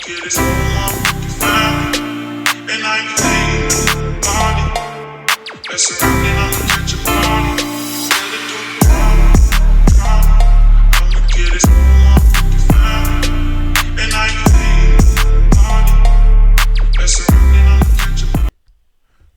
kid is home, family, and I ain't playing body. That's surrounding, I'ma catch a body. Tell it to I'm the kid is home, family, and I ain't playing body. That's surrounding, I'ma catch a body.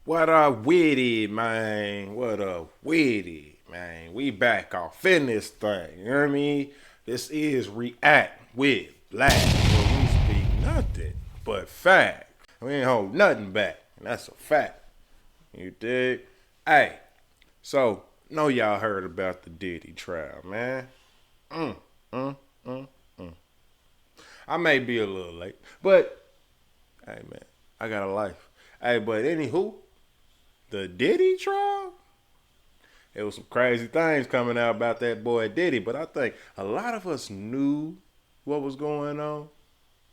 What up, witty, man? What up, witty, man? We back off in this thing, you know what I mean? This is RE-AKT WIT BLK, where we speak nothing but facts. We ain't hold nothing back, and that's a fact. You dig? Hey, so, know y'all heard about the Diddy trial, man. I may be a little late, but, hey, man, I got a life. Hey, but anywho, the Diddy trial? There was some crazy things coming out about that boy Diddy, but I think a lot of us knew what was going on.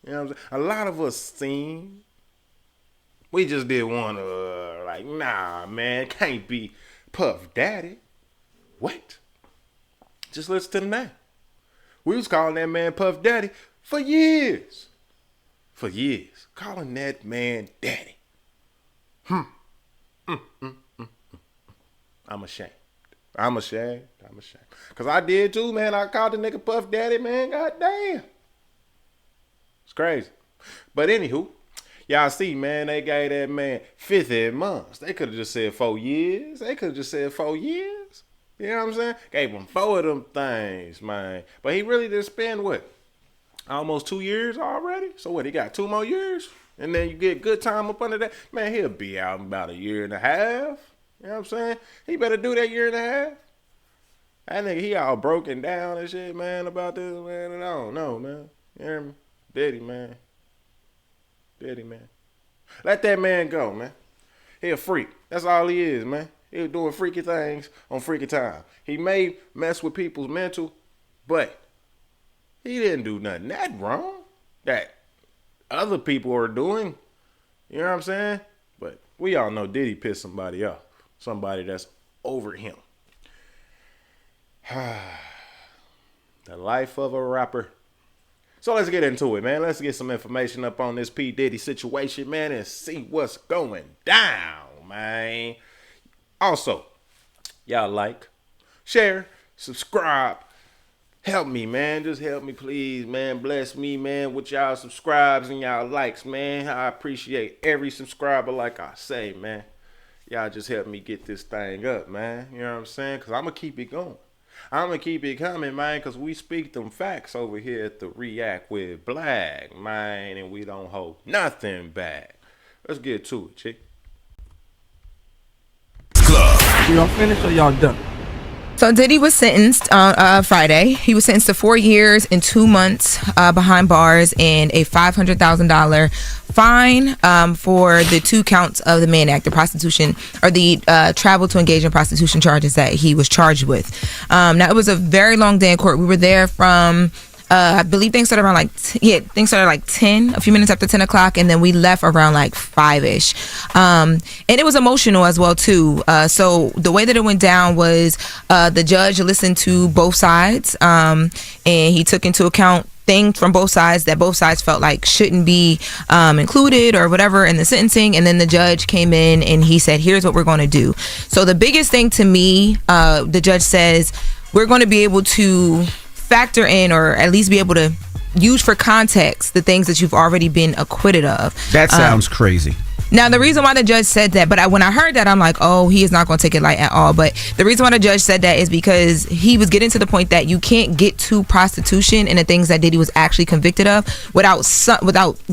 You know what I'm saying? A lot of us seen. We just didn't want to, like, nah, man, can't be Puff Daddy. Wait. Just listen to the name. We was calling that man Puff Daddy for years. For years. Calling that man Daddy. I'm ashamed. I'm ashamed. Because I did too, man. I called the nigga Puff Daddy, man. God damn. It's crazy. But anywho, y'all see, man, they gave that man 50 months. They could have just said 4 years. You know what I'm saying? Gave him 4 of them things, man. But he really did spend, what? Almost 2 years already? So what, he got 2 more years? And then you get good time up under that? Man, he'll be out in about 1.5 years. You know what I'm saying? He better do that 1.5 years. That nigga, he all broken down and shit, man, about this, man. And I don't know, man. You hear me? Diddy, man. Let that man go, man. He a freak. That's all he is, man. He was doing freaky things on freaky time. He may mess with people's mental, but he didn't do nothing that wrong that other people are doing. You know what I'm saying? But we all know Diddy pissed somebody off. Somebody that's over him. The life of a rapper. So let's get into it, man. Let's get some information up on this P. Diddy situation, man, and see what's going down, man. Also, y'all like, share, subscribe. Help me, man. Just help me, please, man. Bless me, man, with y'all subscribes and y'all likes, man. I appreciate every subscriber, like I say, man. Y'all just help me get this thing up, man. You know what I'm saying? Because I'm going to keep it going. I'm going to keep it coming, man, because we speak them facts over here at the RE-AKT WIT BLK, man, and we don't hold nothing back. Let's get to it, chick. Y'all finished or y'all done? So Diddy was sentenced on Friday. He was sentenced to 4 years and 2 months behind bars and a $500,000 fine for the 2 counts of the Mann Act, the prostitution or the travel to engage in prostitution charges that he was charged with. Now it was a very long day in court. We were there from I believe things started around things started like 10, a few minutes after 10 o'clock, and then we left around like 5-ish. And it was emotional as well too. So the way that it went down was the judge listened to both sides, and he took into account things from both sides that both sides felt like shouldn't be included or whatever in the sentencing. And then the judge came in and he said, here's what we're going to do. So the biggest thing to me, the judge says, we're going to be able to factor in, or at least be able to use for context, the things that you've already been acquitted of. That sounds crazy. Now, the reason why the judge said that, when I heard that, I'm like, oh, he is not going to take it light at all. But the reason why the judge said that is because he was getting to the point that you can't get to prostitution and the things that Diddy was actually convicted of without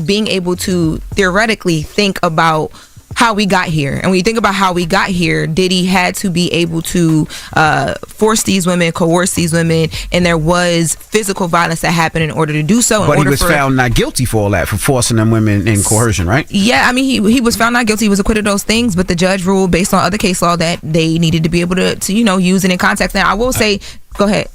being able to theoretically think about how we got here. And when you think about how we got here, Diddy had to be able to force these women, coerce these women, and there was physical violence that happened in order to do so. But he was found not guilty for all that, for forcing them women in coercion, right? Yeah, I mean, he was found not guilty. He was acquitted of those things, but the judge ruled based on other case law that they needed to be able to use it in context. Now, I will say, go ahead.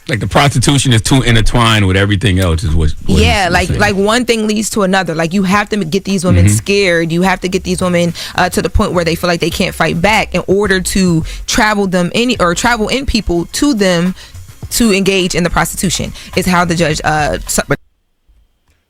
Like the prostitution is too intertwined with everything else, is what yeah, like one thing leads to another. Like you have to get these women scared. You have to get these women to the point where they feel like they can't fight back in order to travel in people to them to engage in the prostitution. Is how the judge.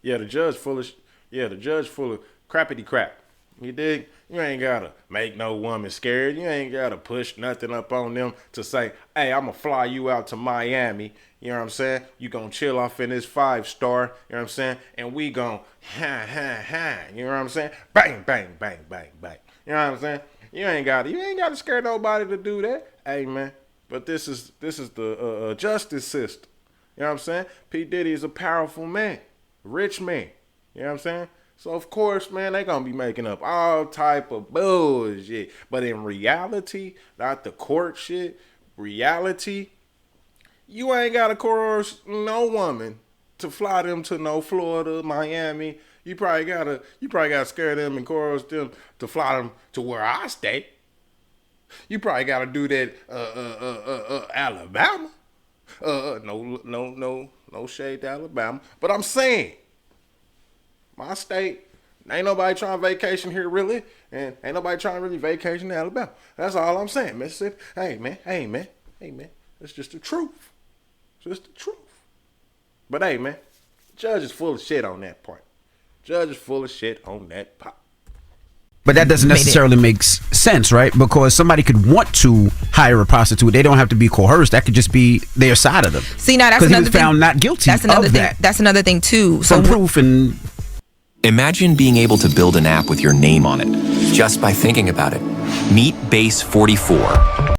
Yeah, the judge full of Yeah, the judge full of crappity crap. You dig? You ain't gotta make no woman scared. You ain't gotta push nothing up on them to say, hey, I'm gonna fly you out to Miami. You know what I'm saying? You gonna chill off in this 5-star. You know what I'm saying? And we gonna you know what I'm saying? Bang, bang, bang, bang, bang. You know what I'm saying? You ain't gotta scare nobody to do that. Hey man, but this is the justice system. You know what I'm saying? P. Diddy is a powerful man, rich man. You know what I'm saying? So of course, man, they gonna be making up all type of bullshit. But in reality, not the court shit, reality, you ain't gotta coerce no woman to fly them to no Florida, Miami. You probably gotta scare them and coerce them to fly them to where I stay. You probably gotta do that Alabama. No shade to Alabama. But I'm saying, my state, ain't nobody trying to vacation here really, and ain't nobody trying to really vacation in Alabama. That's all I'm saying, Mississippi. Hey man. It's just the truth. It's just the truth. But hey man, judge is full of shit on that part. Judge is full of shit on that part. But that doesn't necessarily make sense, right? Because somebody could want to hire a prostitute. They don't have to be coerced. That could just be their side of them. See, now that's another thing. Because he was found not guilty that's another of thing. that. That's another thing too. Some proof and... Imagine being able to build an app with your name on it, just by thinking about it. Meet Base 44.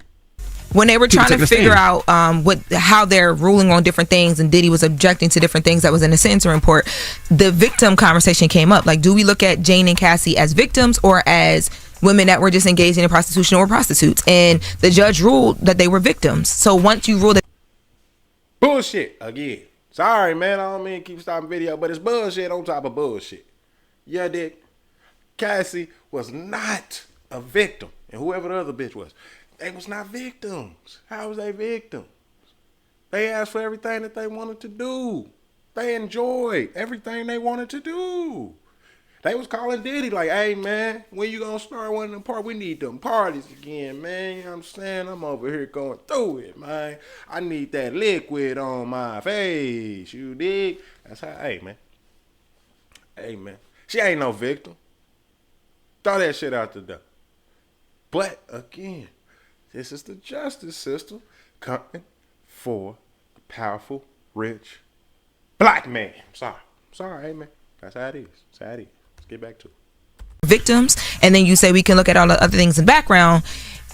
When they were trying to figure out how they're ruling on different things, and Diddy was objecting to different things that was in the sentencing report, the victim conversation came up. Like, do we look at Jane and Cassie as victims or as women that were just engaging in prostitution or prostitutes? And the judge ruled that they were victims. So once you rule that... Bullshit again. Sorry, man. I don't mean to keep stopping video, but it's bullshit on top of bullshit. Yeah, Dick. Cassie was not a victim. And whoever the other bitch was, they was not victims. How was they victims? They asked for everything that they wanted to do. They enjoyed everything they wanted to do. They was calling Diddy like, hey, man, when you gonna start one of them parties? We need them parties again, man. You know what I'm saying? I'm over here going through it, man. I need that liquid on my face. You dig? That's how, hey, man. Hey, man. She ain't no victim. Throw that shit out the door. But, again, this is the justice system coming for the powerful, rich, black man. Sorry, hey, man. That's how it is. That's how it is. Let's get back to it. Victims, and then you say we can look at all the other things in the background.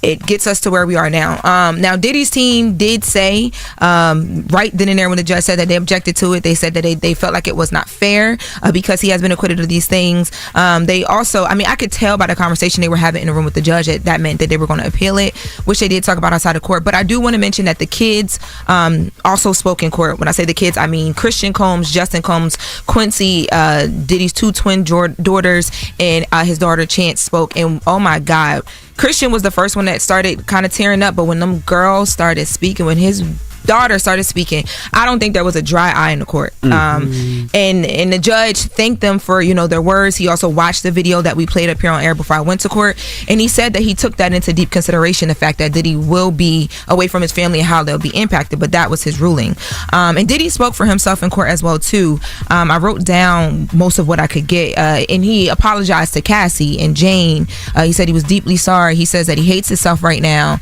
It gets us to where we are now. Now Diddy's team did say right then and there when the judge said that they objected to it, they said that they felt like it was not fair because he has been acquitted of these things. They also, I mean, I could tell by the conversation they were having in the room with the judge that meant that they were going to appeal it, which they did talk about outside of court. But I do want to mention that the kids also spoke in court. When I say the kids, I mean Christian Combs, Justin Combs, Quincy, Diddy's two twin daughters, and his daughter Chance spoke. And oh my God, Christian was the first one that started kind of tearing up, but when them girls started speaking, when his daughter started speaking, I don't think there was a dry eye in the court. And the judge thanked them for, you know, their words. He also watched the video that we played up here on air before I went to court, and he said that he took that into deep consideration, the fact that Diddy will be away from his family and how they'll be impacted, but that was his ruling. And Diddy spoke for himself in court as well too. I wrote down most of what I could get, and he apologized to Cassie and Jane. He said he was deeply sorry. He says that he hates himself right now.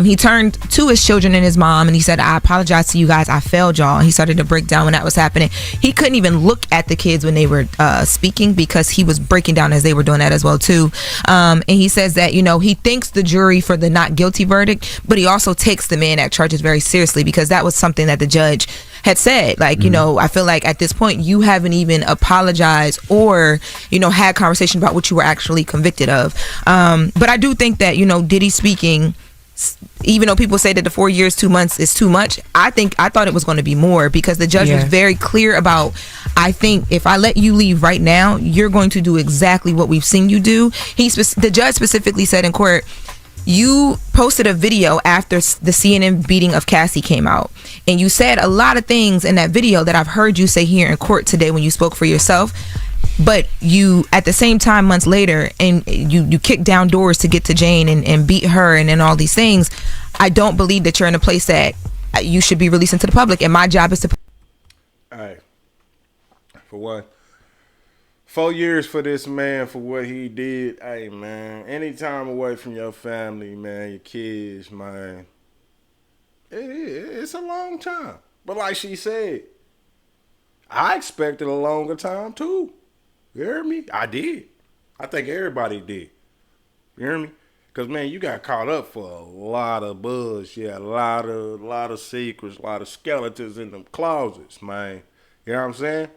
He turned to his children and his mom and he said, I apologize to you guys, I failed y'all. He started to break down when that was happening. He couldn't even look at the kids when they were speaking because he was breaking down as they were doing that as well too. And he says that, you know, he thanks the jury for the not guilty verdict, but he also takes the Mann Act charges very seriously because that was something that the judge had said, like, you know, I feel like at this point you haven't even apologized or, you know, had conversation about what you were actually convicted of. But I do think that, you know, Diddy speaking, even though people say that the 4 years 2 months is too much, I thought it was going to be more because the judge was very clear about, I think if I let you leave right now, you're going to do exactly what we've seen you do. The judge specifically said in court, you posted a video after the CNN beating of Cassie came out, and you said a lot of things in that video that I've heard you say here in court today when you spoke for yourself. But you, at the same time, months later, and you kicked down doors to get to Jane and beat her and all these things. I don't believe that you're in a place that you should be releasing to the public. And my job is to... All right. For one, 4 years for this man for what he did. Hey, man, any time away from your family, man, your kids, man, it's a long time. But like she said, I expected a longer time too. You hear me? I did. I think everybody did. You hear me? Because, man, you got caught up for a lot of buzz. Yeah, a lot of secrets, a lot of skeletons in them closets, man. You know what I'm saying?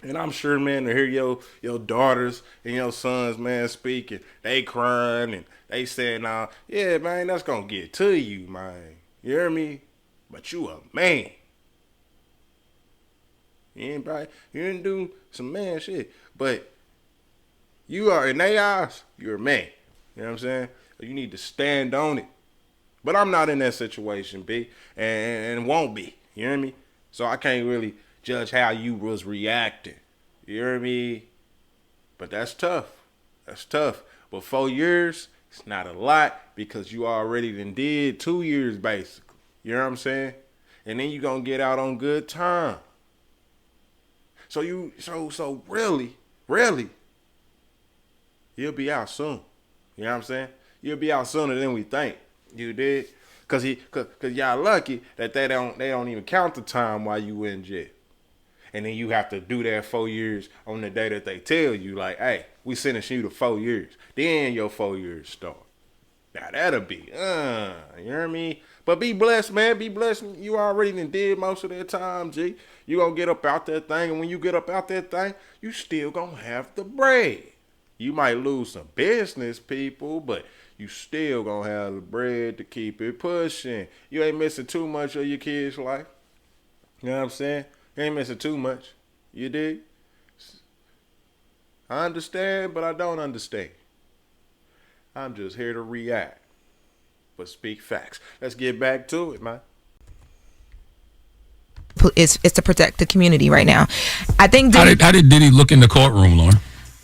And I'm sure, man, to hear your daughters and your sons, man, speaking, they crying and they saying, yeah, man, that's going to get to you, man. You hear me? But you a man. You didn't do some man shit. But you are, in their eyes, you're a man. You know what I'm saying? You need to stand on it. But I'm not in that situation, B. And won't be. You hear me? So I can't really judge how you was reacting. You hear me? But that's tough. That's tough. But 4 years, it's not a lot because you already done did 2 years basically. You know what I'm saying? And then you gonna get out on good time. So really, you'll be out soon. You know what I'm saying? You'll be out sooner than we think. You did? Cause y'all lucky that they don't even count the time while you in jail. And then you have to do that 4 years on the day that they tell you, like, hey, we sentence you to 4 years. Then your 4 years start. Now that'll be, you hear me? But be blessed, man. Be blessed. You already done did most of that time, G. You gonna get up out that thing, and when you get up out that thing, you still gonna have the bread. You might lose some business people, but you still gonna have the bread to keep it pushing. You ain't missing too much of your kid's life. You know what I'm saying? You ain't missing too much. You dig? I understand, but I don't understand. I'm just here to react, but speak facts. Let's get back to it, man. It's to protect the community right now. I think. How did Diddy look in the courtroom, Lauren?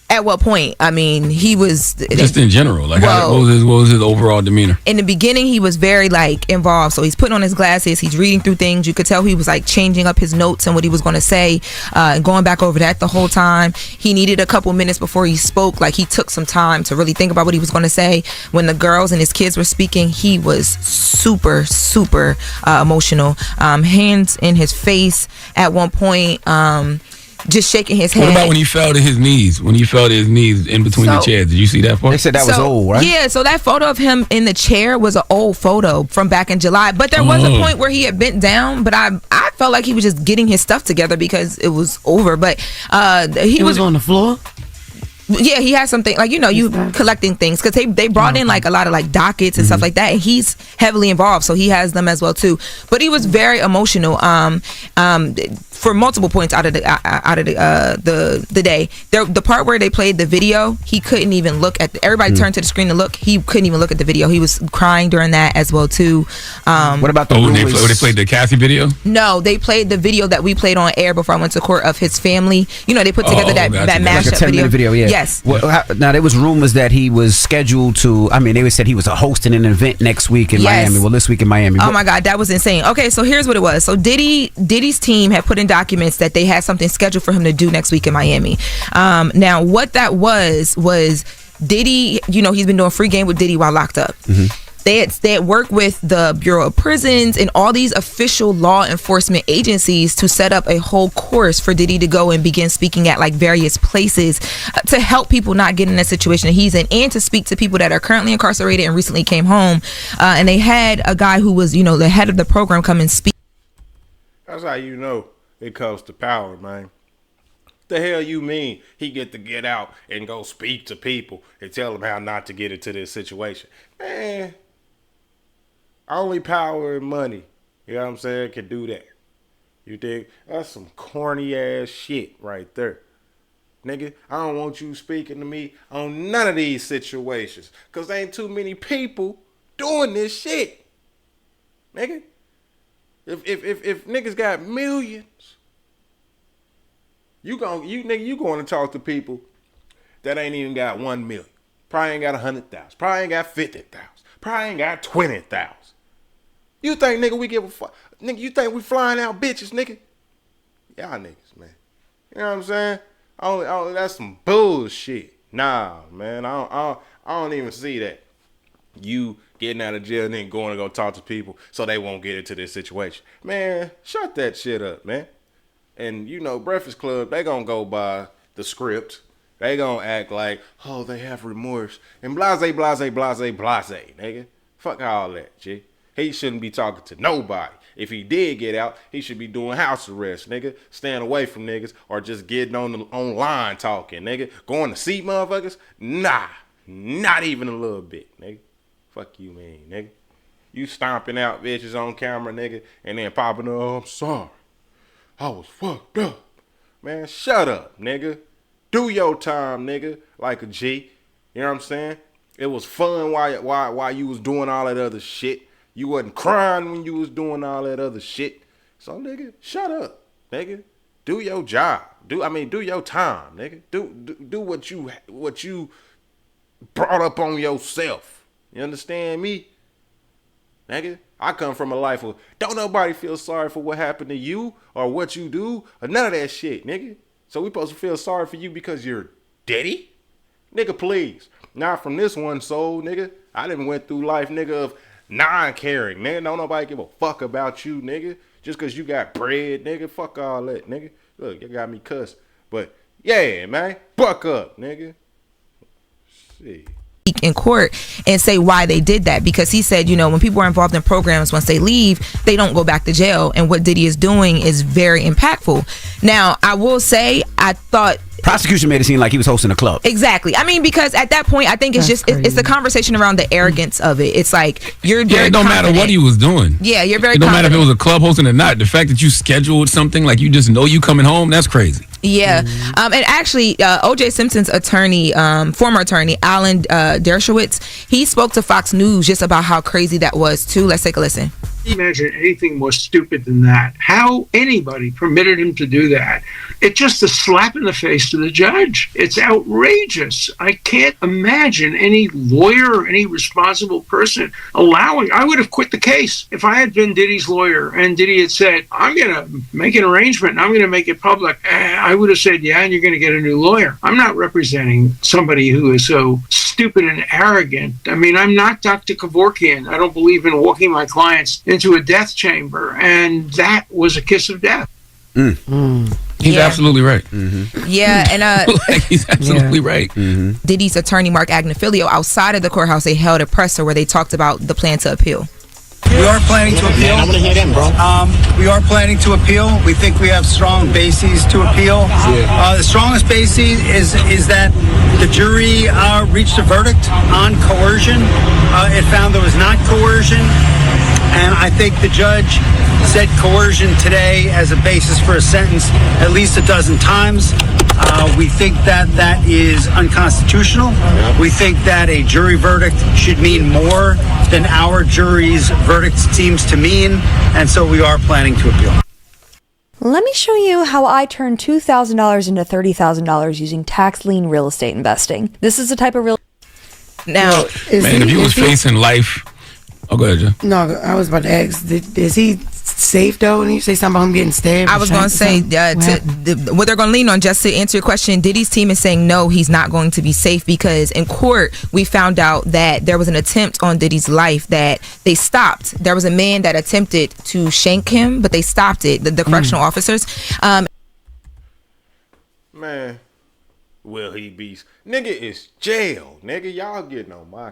At what point? I mean, he was just in general. Like, what was his overall demeanor? In the beginning, he was very involved. So he's putting on his glasses. He's reading through things. You could tell he was changing up his notes and what he was going to say, and going back over that the whole time. He needed a couple minutes before he spoke. He took some time to really think about what he was going to say. When the girls and his kids were speaking, he was super, super emotional. Hands in his face at one point. Just shaking his head. What about when he fell to his knees? When he fell to his knees in between the chairs, did you see that part? They said that was old, right? Yeah, so that photo of him in the chair was an old photo from back in July. But there was a point where he had bent down, but I felt like he was just getting his stuff together because it was over. But he was on the floor. Yeah, he has something you collecting things because they brought in a lot of dockets and stuff like that, and he's heavily involved, so he has them as well too. But he was very emotional for multiple points out of the day. The part where they played the video, he couldn't even look at. Everybody turned to the screen to look. He couldn't even look at the video. He was crying during that as well too. What about the they played the Cassie video? No, they played the video that we played on air before I went to court of his family. They put together that mashup video. Yeah. Yes. Well, now there was rumors that he was scheduled to. I mean, they said he was hosting an event next week in Miami. Well, this week in Miami. Oh my God, that was insane. Okay, so here's what it was. So Diddy's team had put in documents that they had something scheduled for him to do next week in Miami. Now, what that was Diddy. He's been doing free game with Diddy while locked up. Mm-hmm. They had worked with the Bureau of Prisons and all these official law enforcement agencies to set up a whole course for Diddy to go and begin speaking at various places to help people not get in that situation that he's in, and to speak to people that are currently incarcerated and recently came home. And they had a guy who was, the head of the program come and speak. That's how you know it comes to power, man. The hell you mean he get out and go speak to people and tell them how not to get into this situation? Man. Only power and money, you know what I'm saying, can do that. You dig? That's some corny ass shit right there. Nigga, I don't want you speaking to me on none of these situations. Cause there ain't too many people doing this shit. Nigga. If niggas got millions, you going to talk to people that ain't even got 1 million. Probably ain't got 100,000. Probably ain't got 50,000. Probably ain't got 20,000. You think, nigga, we give a fuck? Nigga, you think we flying out bitches, nigga? Y'all niggas, man. You know what I'm saying? That's some bullshit. Nah, man. I don't even see that. You getting out of jail and then going to go talk to people so they won't get into this situation. Man, shut that shit up, man. And you know, Breakfast Club, they gonna go by the script. They gonna act like, oh, they have remorse. And blase, nigga. Fuck all that, G. He shouldn't be talking to nobody. If he did get out, he should be doing house arrest, nigga. Staying away from niggas or just getting online talking, nigga. Going to see motherfuckers? Nah. Not even a little bit, nigga. Fuck you mean, nigga. You stomping out bitches on camera, nigga, and then popping up, oh, I'm sorry. I was fucked up. Man, shut up, nigga. Do your time, nigga, like a G. You know what I'm saying? It was fun while you was doing all that other shit. You wasn't crying when you was doing all that other shit. So, nigga, shut up, nigga. Do your job. Do your time, nigga. Do what you brought up on yourself. You understand me? Nigga, I come from a life of don't nobody feel sorry for what happened to you or what you do or none of that shit, nigga. So we supposed to feel sorry for you because you're Diddy? Nigga, please. Not from this one soul, nigga. I done went through life, nigga, of non-caring, nigga. Don't nobody give a fuck about you, nigga. Just because you got bread, nigga. Fuck all that, nigga. Look, you got me cussed. But, yeah, man. Buck up, nigga. Shit. In court and say why they did that, because he said, you know, when people are involved in programs, once they leave, they don't go back to jail, and what Diddy is doing is very impactful. Now, I will say, I thought prosecution made it seem like he was hosting a club. Exactly. I mean, because at that point, I think it's it's the conversation around the arrogance of it. It's like you're very it don't confident. matter what he was doing. Yeah, you're very. It don't confident. matter if it was a club hosting or not. The fact that you scheduled something like you just know you coming home, that's crazy. Yeah, and actually, O.J. Simpson's attorney, former attorney, Alan Dershowitz, he spoke to Fox News just about how crazy that was too. Let's take a listen. Imagine anything more stupid than that. How anybody permitted him to do that? It's just a slap in the face to the judge. It's outrageous. I can't imagine any lawyer or any responsible person allowing. I would have quit the case if I had been Diddy's lawyer and Diddy had said, I'm going to make an arrangement and I'm going to make it public. I would have said, yeah, and you're going to get a new lawyer. I'm not representing somebody who is so stupid and arrogant. I mean, I'm not Dr. Kevorkian. I don't believe in walking my clients into a death chamber, and that was a kiss of death. He's absolutely right. Yeah, and he's absolutely right. Diddy's attorney Mark Agnifilio, outside of the courthouse, they held a presser where they talked about the plan to appeal. We are planning to appeal. I'm going to hear them, bro. We are planning to appeal. We think we have strong bases to appeal. The strongest basis is that the jury reached a verdict on coercion. It found there was not coercion. And I think the judge said coercion today as a basis for a sentence at least a dozen times. We think that is unconstitutional. We think that a jury verdict should mean more than our jury's verdict seems to mean, and so we are planning to appeal. Let me show you how I turned $2,000 into $30,000 using tax lien real estate investing. This is the type of real. Now, if he was facing life. Oh, go ahead, Joe. No, I was about to ask, is he safe though? And you say something about him getting stabbed? I was going to say, what they're going to lean on, just to answer your question, Diddy's team is saying no, he's not going to be safe, because in court, we found out that there was an attempt on Diddy's life that they stopped. There was a man that attempted to shank him, but they stopped it, the correctional officers. Man, will he be? Nigga, it's jail. Nigga, y'all getting on my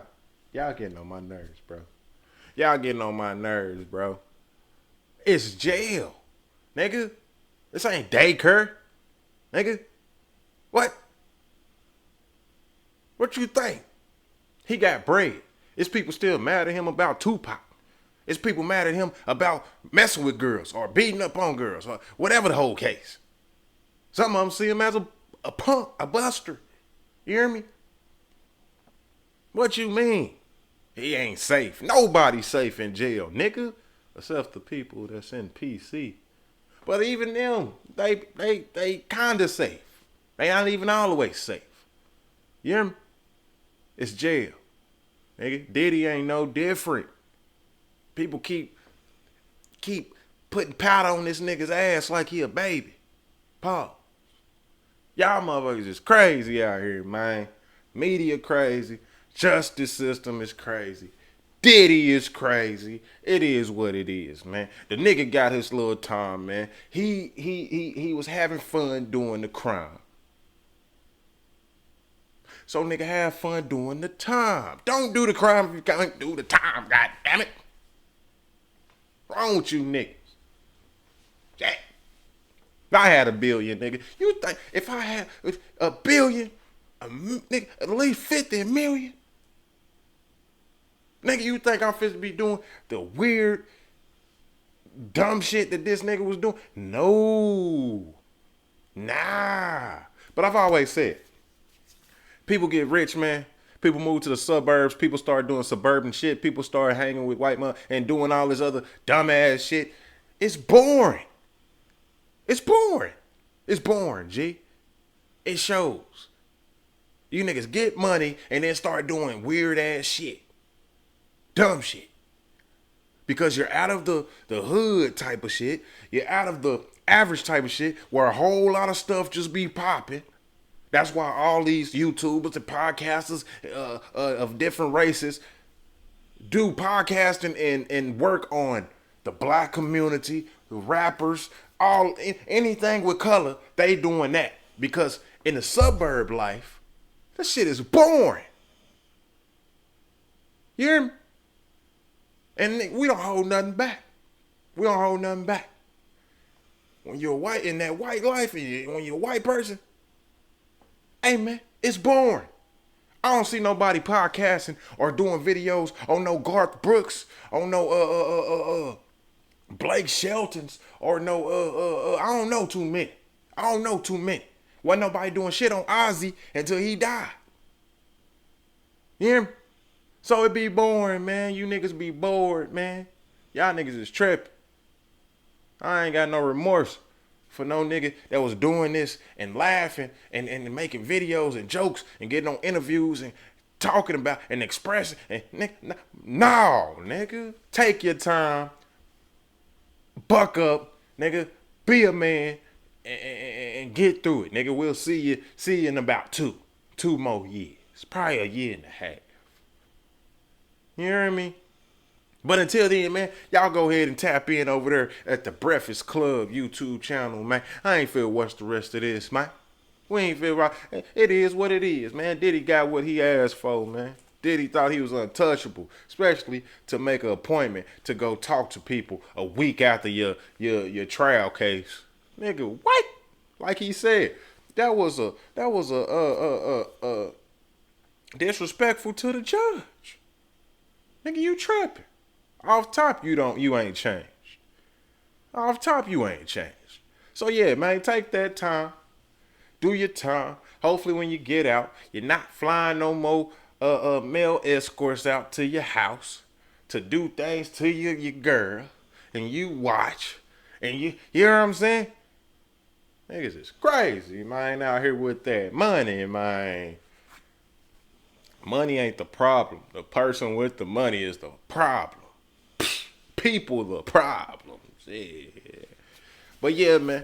nerves, bro. Y'all getting on my nerves, bro. It's jail. Nigga. This ain't daycare. Nigga. What? What you think? He got bread. Is people still mad at him about Tupac? Is people mad at him about messing with girls or beating up on girls or whatever the whole case? Some of them see him as a punk, a buster. You hear me? What you mean? He ain't safe. Nobody's safe in jail, nigga. Except the people that's in PC. But even them, they kinda safe. They not even all the way safe. You hear me? It's jail. Nigga, Diddy ain't no different. People keep putting powder on this nigga's ass like he a baby. Paul. Y'all motherfuckers is crazy out here, man. Media crazy. Justice system is crazy. Diddy is crazy. It is what it is, man. The nigga got his little time, man. He was having fun doing the crime. So nigga, have fun doing the time. Don't do the crime if you can't do the time, god damn it. Wrong with you niggas. Yeah. If I had $1 billion, nigga, you think if I had $1 billion, nigga, at least 50 million? Nigga, you think I'm fit to be doing the weird, dumb shit that this nigga was doing? No. Nah. But I've always said, people get rich, man. People move to the suburbs. People start doing suburban shit. People start hanging with white mother and doing all this other dumbass shit. It's boring. It's boring. It's boring, G. It shows. You niggas get money and then start doing weird ass shit. Dumb shit. Because you're out of the hood type of shit. You're out of the average type of shit where a whole lot of stuff just be popping. That's why all these YouTubers and podcasters of different races do podcasting and work on the black community, the rappers, anything with color, they doing that. Because in the suburb life, that shit is boring. You hear me? And we don't hold nothing back. We don't hold nothing back. When you're white in that white life, and when you're a white person, hey man, it's boring. I don't see nobody podcasting or doing videos on no Garth Brooks, on no Blake Sheltons, or no I don't know too many. I don't know too many. Wasn't nobody doing shit on Ozzy until he died. You hear me? So it be boring, man. You niggas be bored, man. Y'all niggas is tripping. I ain't got no remorse for no nigga that was doing this and laughing and making videos and jokes and getting on interviews and talking about and expressing. And no, nigga. Take your time. Buck up, nigga. Be a man and get through it, nigga. We'll see you in about two more years. Probably a year and a half. You hear me? But until then, man, y'all go ahead and tap in over there at the Breakfast Club YouTube channel, man. I ain't feel what's the rest of this, man. We ain't feel right. It is what it is, man. Diddy got what he asked for, man. Diddy thought he was untouchable, especially to make an appointment to go talk to people a week after your trial case. Nigga, what? Like he said, that was a disrespectful to the judge. Nigga, you tripping. Off top, you ain't changed. Off top, you ain't changed. So yeah, man, take that time. Do your time. Hopefully when you get out, you're not flying no more male escorts out to your house to do things to your girl. And you watch. And you hear what I'm saying? Niggas is crazy, man, out here with that money, man. Money ain't the problem. The person with the money is the problem. People the problems. Yeah. But yeah, man,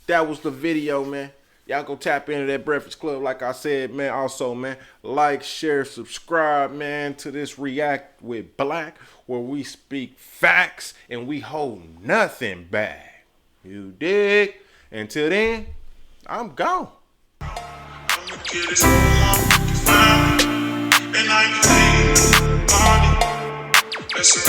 that was the video, man. Y'all go tap into that Breakfast Club, like I said, man. Also, man, like, share, subscribe, man, to this React with Black, where we speak facts and we hold nothing back. You dig? Until then, I'm gone. And I can take body. That's a